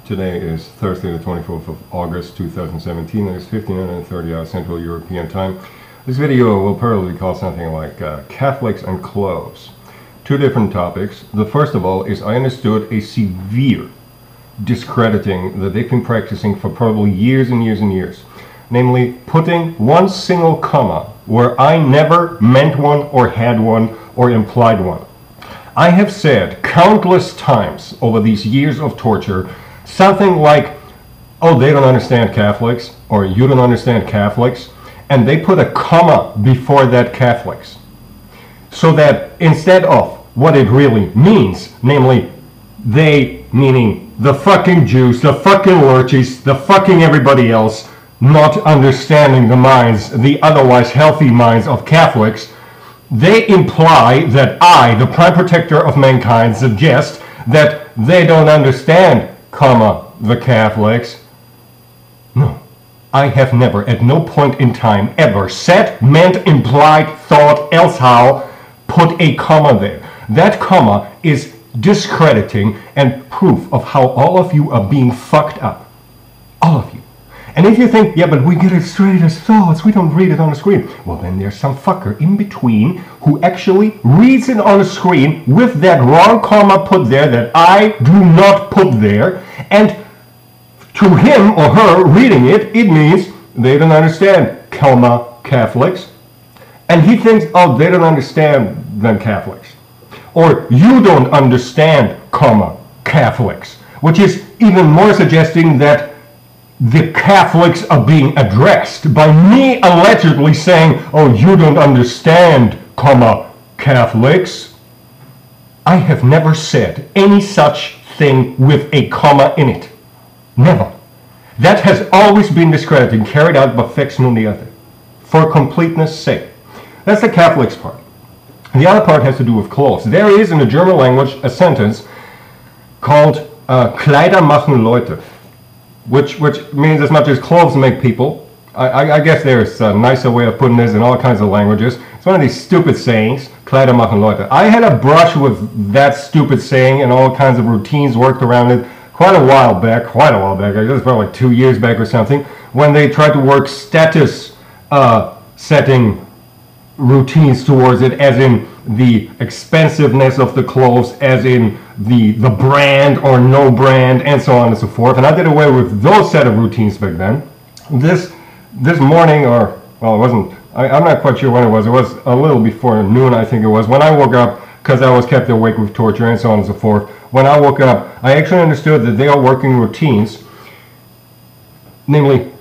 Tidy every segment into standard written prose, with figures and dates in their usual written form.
Today is Thursday the 24th of August 2017. It is 1530 hours Central European Time. This video will probably be called something like Catholics and Cloves. Two different topics. The first of all is I understood a severe discrediting that they've been practicing for probably years and years and years. Namely, putting one single comma where I never meant one or had one or implied one. I have said countless times over these years of torture something like, oh, they don't understand Catholics, or you don't understand Catholics, and they put a comma before that Catholics. So that instead of what it really means, namely, they, meaning the fucking Jews, the fucking Lurchies, the fucking everybody else, not understanding the minds, the otherwise healthy minds of Catholics, they imply that I, the prime protector of mankind, suggest that they don't understand, comma, the Catholics. No, I have never, at no point in time, ever said, meant, implied, thought, else how, put a comma there. That comma is discrediting and proof of how all of you are being fucked up. All of you. And if you think, yeah, but we get it straight as thoughts, we don't read it on the screen. Well, then there's some fucker in between who actually reads it on the screen with that wrong comma put there that I do not put there. And to him or her reading it, it means they don't understand, comma, Catholics. And he thinks, oh, they don't understand them Catholics. Or you don't understand, comma, Catholics. Which is even more suggesting that the Catholics are being addressed by me allegedly saying, oh, you don't understand, comma, Catholics. I have never said any such thing with a comma in it. Never. That has always been discredited and carried out by facsimile the other. For completeness' sake. That's the Catholics part. The other part has to do with clothes. There is in the German language a sentence called Kleider machen Leute. Which means as much as clothes make people. I guess there's a nicer way of putting this in all kinds of languages. It's one of these stupid sayings, Kleider machen Leute. I had a brush with that stupid saying and all kinds of routines worked around it quite a while back, I guess it's probably like 2 years back or something, when they tried to work status setting routines towards it, as in the expensiveness of the clothes, as in the brand or no brand, and so on and so forth. And I did away with those set of routines back then. This morning, or, well, it wasn't, I'm not quite sure when it was a little before noon, I think it was, when I woke up, because I was kept awake with torture and so on and so forth. When I woke up, I actually understood that they are working routines, namely,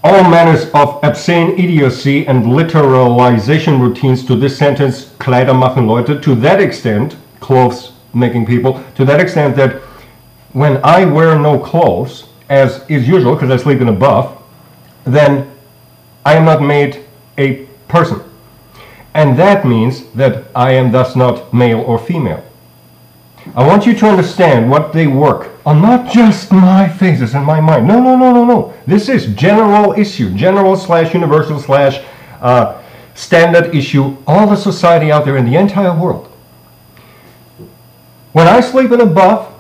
all manners of obscene idiocy and literalization routines to this sentence, Kleider machen Leute, to that extent, clothes making people, to that extent that when I wear no clothes, as is usual, because I sleep in a buff, then I am not made a person. And that means that I am thus not male or female. I want you to understand what they work on, not just my phases and my mind. No. This is general issue, general / universal / standard issue, all the society out there in the entire world. When I sleep in a buff,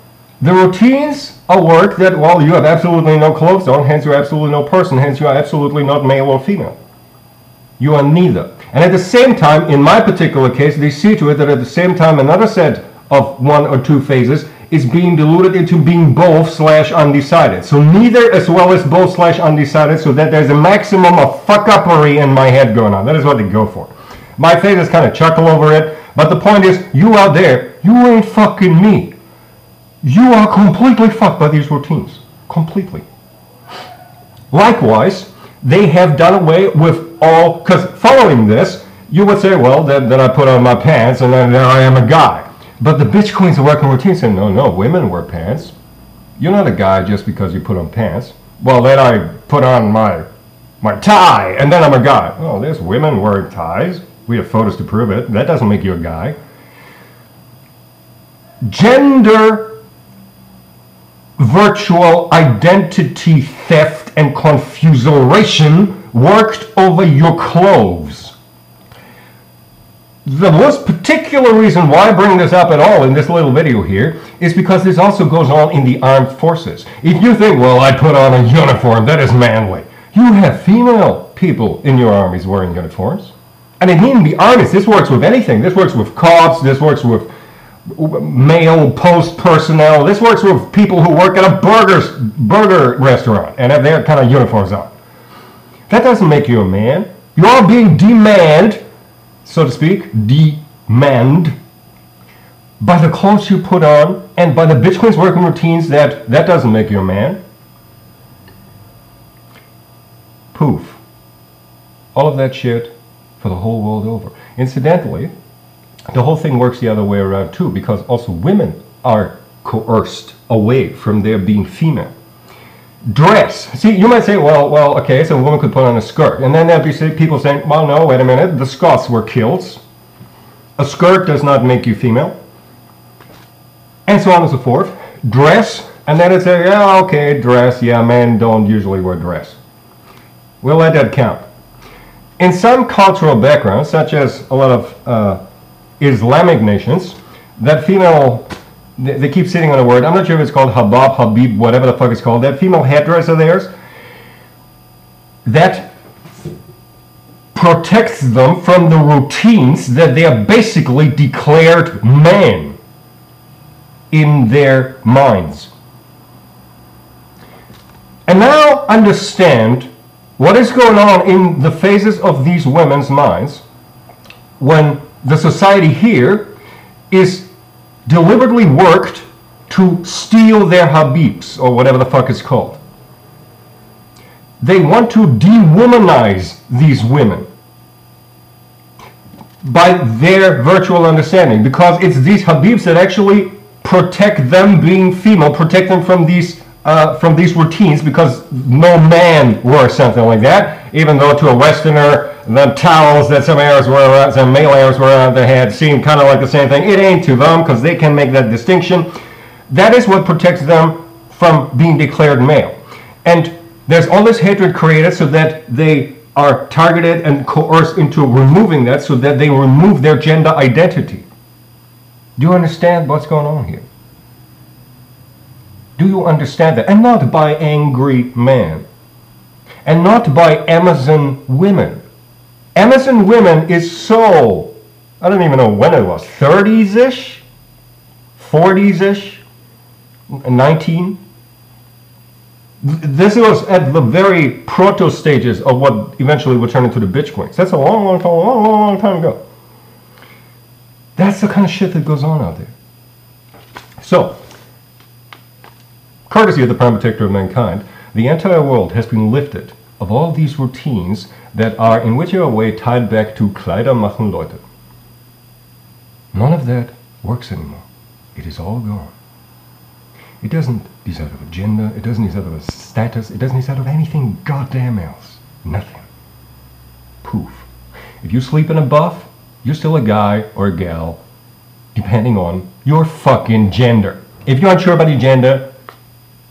the routines are work that, well, you have absolutely no clothes on, hence you're absolutely no person, hence you are absolutely not male or female. You are neither. And at the same time, in my particular case, they see to it that at the same time another set of 1 or 2 phases is being diluted into being both / undecided. So neither as well as both / undecided, so that there's a maximum of fuck-uppery in my head going on. That is what they go for. My phases kind of chuckle over it, but the point is, you out there, you ain't fucking me. You are completely fucked by these routines. Completely. Likewise, they have done away with all, because following this, you would say, well, then I put on my pants and then there I am a guy. But the bitch queens are working routines saying, no, women wear pants. You're not a guy just because you put on pants. Well, then I put on my tie and then I'm a guy. Oh, there's women wearing ties. We have photos to prove it. That doesn't make you a guy. Gender virtual identity theft and confusion worked over your clothes. the most particular reason why I bring this up at all in this little video here is because this also goes on in the armed forces. If you think, well, I put on a uniform, that is manly. You have female people in your armies wearing uniforms. And I mean, be honest, this works with anything. This works with cops, this works with male post personnel, this works with people who work at a burger restaurant and have their kind of uniforms on. That doesn't make you a man. You are being demanded, so to speak, demand by the clothes you put on and by the bitch queen's working routines. That doesn't make you a man. Poof. All of that shit for the whole world over. Incidentally, the whole thing works the other way around too, because also women are coerced away from their being female. Dress. See, you might say, well, okay, so a woman could put on a skirt. And then there'd be people saying, well, no, wait a minute, the Scots were kilts. A skirt does not make you female. And so on and so forth. Dress. And then it'd say, yeah, okay, dress. Yeah, men don't usually wear dress. We'll let that count. In some cultural backgrounds, such as a lot of Islamic nations, that female, they keep sitting on a word, I'm not sure if it's called habab, habib, whatever the fuck it's called, that female headdress of theirs, that protects them from the routines that they are basically declared men in their minds. And now understand what is going on in the phases of these women's minds when the society here is deliberately worked to steal their habibs, or whatever the fuck it's called. They want to de-womanize these women by their virtual understanding, because it's these habibs that actually protect them being female, protect them from these routines, because no man wears something like that, even though to a Westerner the towels that some Arabs wear around, some male Arabs wear around their head seem kind of like the same thing. It ain't to them, because they can make that distinction. That is what protects them from being declared male. And there's all this hatred created so that they are targeted and coerced into removing that, so that they remove their gender identity. Do you understand what's going on here? Do you understand that? And not by angry men. And not by Amazon women. Amazon women is so, I don't even know when it was, 30s-ish? 40s-ish? 19? This was at the very proto stages of what eventually would turn into the bitch queens. That's a long time ago. That's the kind of shit that goes on out there. So, courtesy of the Prime Protector of Mankind, the entire world has been lifted of all these routines that are in whichever way tied back to Kleider, machen, Leute. None of that works anymore. It is all gone. It doesn't decide of a gender, it doesn't decide of a status, it doesn't decide of anything goddamn else. Nothing. Poof. If you sleep in a buff, you're still a guy or a gal, depending on your fucking gender. If you're unsure about your gender,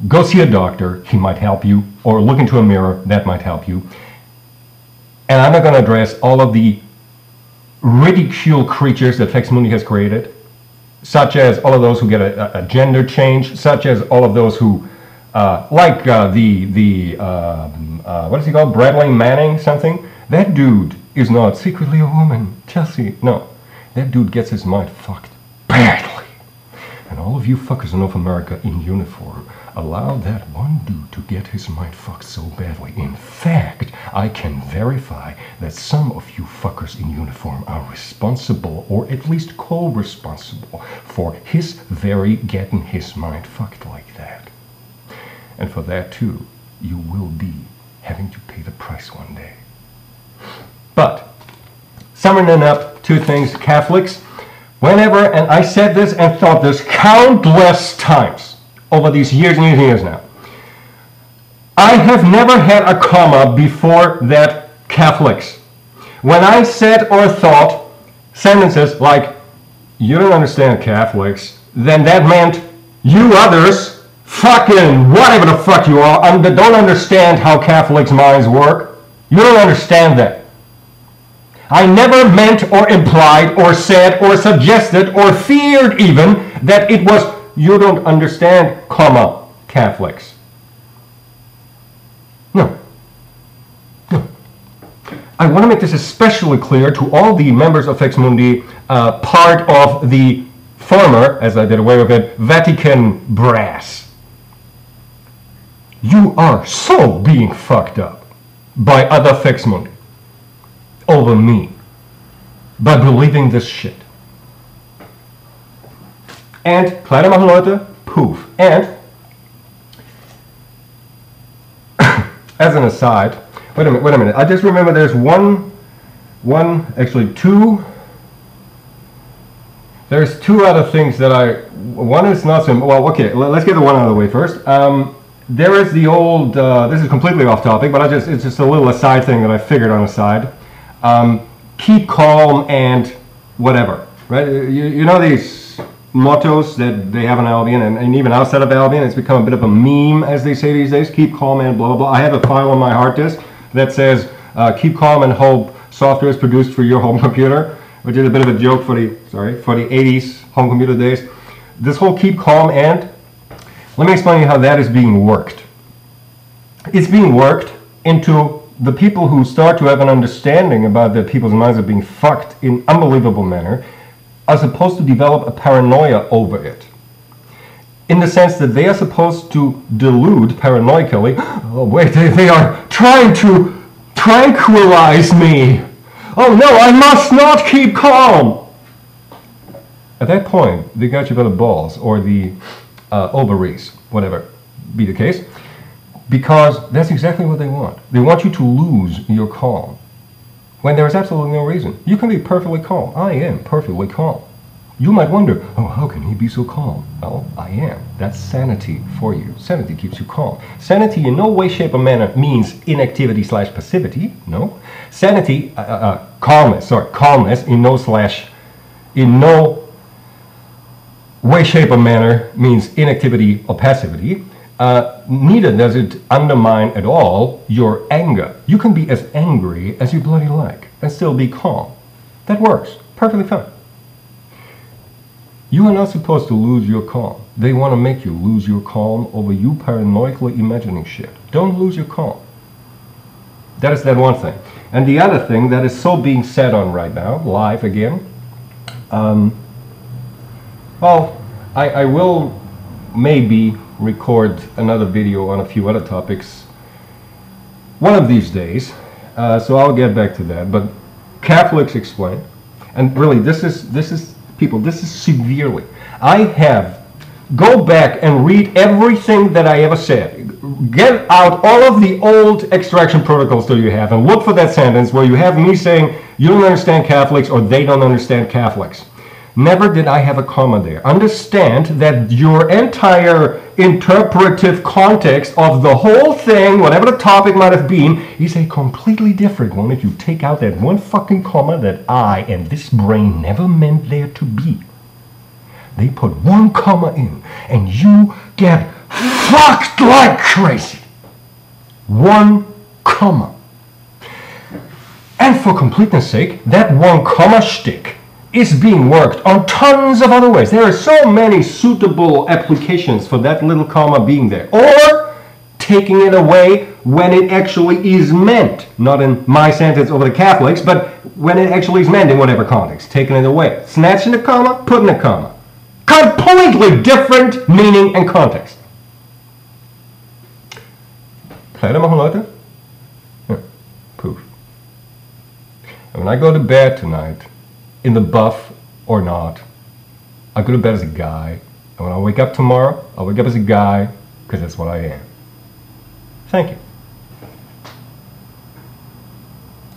go see a doctor, he might help you, or look into a mirror, that might help you. And I'm not going to address all of the ridicule creatures that Facsimile has created, such as all of those who get a gender change, such as all of those who, what is he called, Bradley Manning something? That dude is not secretly a woman, Chelsea, no. That dude gets his mind fucked badly. And all of you fuckers in North America in uniform allow that one dude to get his mind fucked so badly. In fact, I can verify that some of you fuckers in uniform are responsible, or at least co-responsible, for his very getting his mind fucked like that. And for that too, you will be having to pay the price one day. But, summing up two things, Catholics, whenever, and I said this and thought this countless times over these years and years now, I have never had a comma before that Catholics. When I said or thought sentences like, you don't understand Catholics, then that meant you others, fucking whatever the fuck you are, don't understand how Catholics' minds work. You don't understand that. I never meant or implied or said or suggested or feared even that it was, you don't understand, comma, Catholics. No. No. I want to make this especially clear to all the members of Fex Mundi, part of the former, as I did away with it, Vatican brass. You are so being fucked up by other Fex Mundi over me by believing this shit. And Kleider, machen, Leute, poof. And as an aside, wait a minute. I just remember there's actually two. There's two other things that one is not so, well, okay, let's get the one out of the way first. There is the old, this is completely off topic, but it's just a little aside thing that I figured on the side. Keep calm and whatever, right? You know these mottos that they have in Albion, and even outside of Albion, it's become a bit of a meme, as they say these days. Keep calm and blah, blah, blah. I have a file on my hard disk that says, keep calm and hope software is produced for your home computer, which is a bit of a joke for the 80s home computer days. This whole keep calm and, let me explain to you how that is being worked. It's being worked into the people who start to have an understanding about that people's minds are being fucked in unbelievable manner are supposed to develop a paranoia over it. In the sense that they are supposed to delude paranoically, oh wait, they are trying to tranquilize me. Oh no, I must not keep calm. At that point, they got you by the balls or the ovaries, whatever be the case, because that's exactly what they want. They want you to lose your calm when there is absolutely no reason. You can be perfectly calm. I am perfectly calm. You might wonder, oh, how can he be so calm? Well, I am. That's sanity for you. Sanity keeps you calm. Sanity in no way, shape, or manner means inactivity / passivity. No. Sanity, calmness in no way, shape, or manner means inactivity or passivity. Neither does it undermine at all your anger. You can be as angry as you bloody like and still be calm. That works perfectly fine. You are not supposed to lose your calm. They want to make you lose your calm over you paranoically imagining shit. Don't lose your calm. That is that one thing. And the other thing that is so being said on right now, live again, well, I will maybe record another video on a few other topics one of these days, so I'll get back to that. But Catholics explain, and really this is people, this is severely, go back and read everything that I ever said. Get out all of the old extraction protocols that you have and look for that sentence where you have me saying you don't understand Catholics or they don't understand Catholics. Never did I have a comma there. Understand that your entire interpretive context of the whole thing, whatever the topic might have been, is a completely different one if you take out that one fucking comma that I and this brain never meant there to be. They put one comma in and you get fucked like crazy. One comma. And for completeness sake, that one comma shtick is being worked on tons of other ways. There are so many suitable applications for that little comma being there. Or taking it away when it actually is meant. Not in my sentence over the Catholics, but when it actually is meant in whatever context. Taking it away. Snatching a comma, putting a comma. Completely different meaning and context. Kleider, machen, Leute? Yeah. Poof. And when I go to bed tonight, in the buff or not, I go to bed as a guy, and when I wake up tomorrow, I'll wake up as a guy, because that's what I am. Thank you.